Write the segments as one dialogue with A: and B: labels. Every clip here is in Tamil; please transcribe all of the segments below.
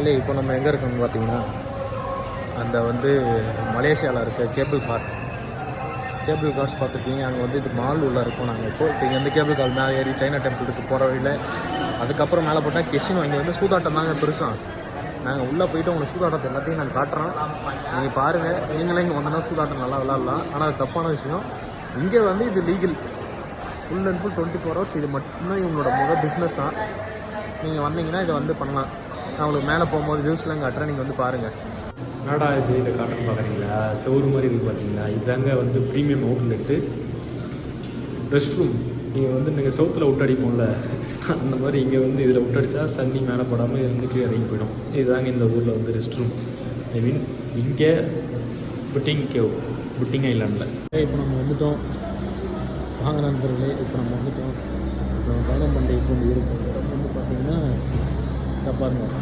A: மக்களே இப்போ நம்ம எங்கே இருக்கோம்னு பார்த்தீங்கன்னா அந்த வந்து மலேசியாவில் இருக்க கேபிள் கார்ஸ் பார்த்துருப்பீங்க. அங்கே வந்து இது மால் உள்ள இருக்கும். நாங்கள் இப்போ இந்த கேபிள் கார் மேலே ஏறி சைனா டெம்பிளுக்கு போகிற வழியில் அதுக்கப்புறம் மேலே போட்டால் கெஷினோ இங்கே வந்து சூதாட்டம் தாங்க பெருசாக. நாங்கள் உள்ளே போய்ட்டு உங்களுக்கு சூதாட்டத்தை எல்லாத்தையும் நான் காட்டுறோம். நீங்கள் பாருங்கள், நீங்களே இங்கே வந்தோன்னா சூதாட்டம் நல்லா விளாட்லாம். ஆனால் அது தப்பான விஷயம். இங்கே வந்து இது legal, full and full 24 hours. இது மட்டும்தான் இவங்களோட பிஸ்னஸ்ஸாக. நீங்கள் வந்தீங்கன்னா இதை வந்து பண்ணலாம். நான் உங்களுக்கு மேலே போகும்போது வியூஸ்லாம் காட்டுறேன், நீங்கள் வந்து பாருங்கள். என்னடா இது இதை காட்டுன்னு பார்க்குறீங்களா? செவுறு மாதிரி இருக்குது பார்த்தீங்களா? இதாங்க வந்து ப்ரீமியம் அவுட்லெட்டு ரெஸ்ட் ரூம். நீங்கள் வந்து நீங்கள் சவுத்தில் விட்டடிப்போம்ல, அந்த மாதிரி இங்கே வந்து இதில் விட்டடிச்சா தண்ணி மேலே போடாமல் இருந்து கீழே இறங்கி போயிடும். இதுதாங்க இந்த ஊரில் வந்து ரெஸ்ட் ரூம். ஐ மீன் இங்கே புட்டிங் ஐலாண்டில். இப்போ நம்ம வந்துட்டோம். வாங்க நண்பர்களே, இப்போ நம்ம வந்துட்டோம். இப்போ பயணம் பண்ண இப்போ இருக்கும் வந்து பார்த்தீங்கன்னா இதை பாருங்கள்.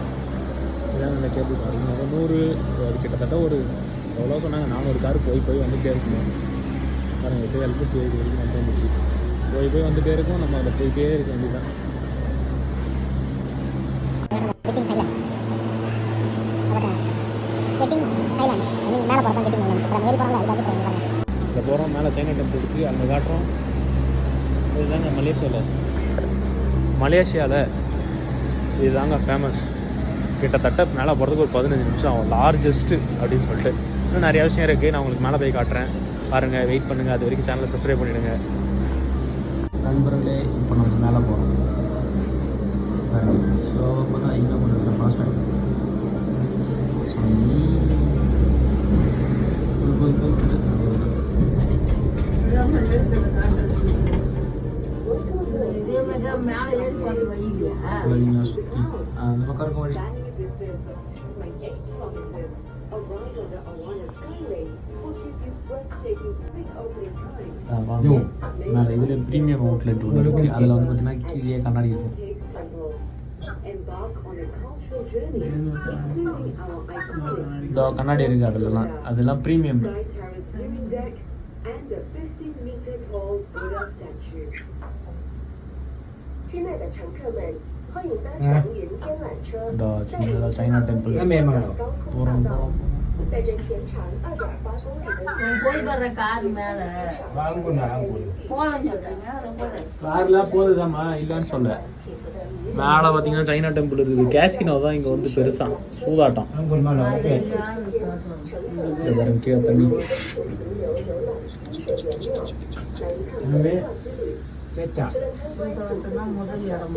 A: இதான் இந்த கேபிள் கார். இங்கே 100 அது கிட்டத்தட்ட ஒரு எவ்வளோ சொன்னாங்க, 400 கார் போய் வந்துகிட்டே இருக்கணும். பாருங்கள், 8 வரைக்கும் வந்து வந்துச்சு. போய் வந்துகிட்டே இருக்கும். நம்ம அதில் போயிட்டே இருக்க வேண்டியதான். இதில் போகிறோம். மேலே சைனா டெம்பிள் இருக்குது, அங்கே காட்டுறோம். இதுதாங்க மலேசியாவில் இதுதாங்க ஃபேமஸ். கிட்டத்தட்ட மேலே போகிறதுக்கு ஒரு 15 நிமிஷம் ஆகும். லார்ஜஸ்ட்டு அப்படின்னு சொல்லிட்டு இன்னும் நிறையா விஷயம் இருக்குது. நான் உங்களுக்கு மேலே போய் காட்டுறேன். பாருங்கள், வெயிட் பண்ணுங்கள். அது வரைக்கும் சேனலை சப்ஸ்கிரைப் பண்ணிவிடுங்க நண்பர்களே. இப்போ நம்ம மேலே போகிறோம். பாருங்கள், ஸோ அப்போ தான் இன்னும் கொஞ்சம் ஃபாஸ்ட்டாக ஸோ சுற்றி அந்த பக்கம் இருக்கும் வழி. மேலே இதில் ப்ரீமியம் அவுட்லெட் ஒன்று இருக்குது. அதில் வந்து பார்த்தீங்கன்னா கீழே கண்ணாடி இருக்கும். இந்த கண்ணாடி இருக்குது. அதெல்லாம் ப்ரீமியம். சின்னதாக சைனா டெம்பிள் போகிறோம். கார்லாம் போகுதுதாம்மா, இல்லைன்னு சொல்ல. மேலே பார்த்தீங்கன்னா சைனா டெம்பிள் இருக்குது. கேசினோ தான் இங்கே வந்து பெருசாக சூதாட்டம். கீழே தண்ணி முதல் இடம்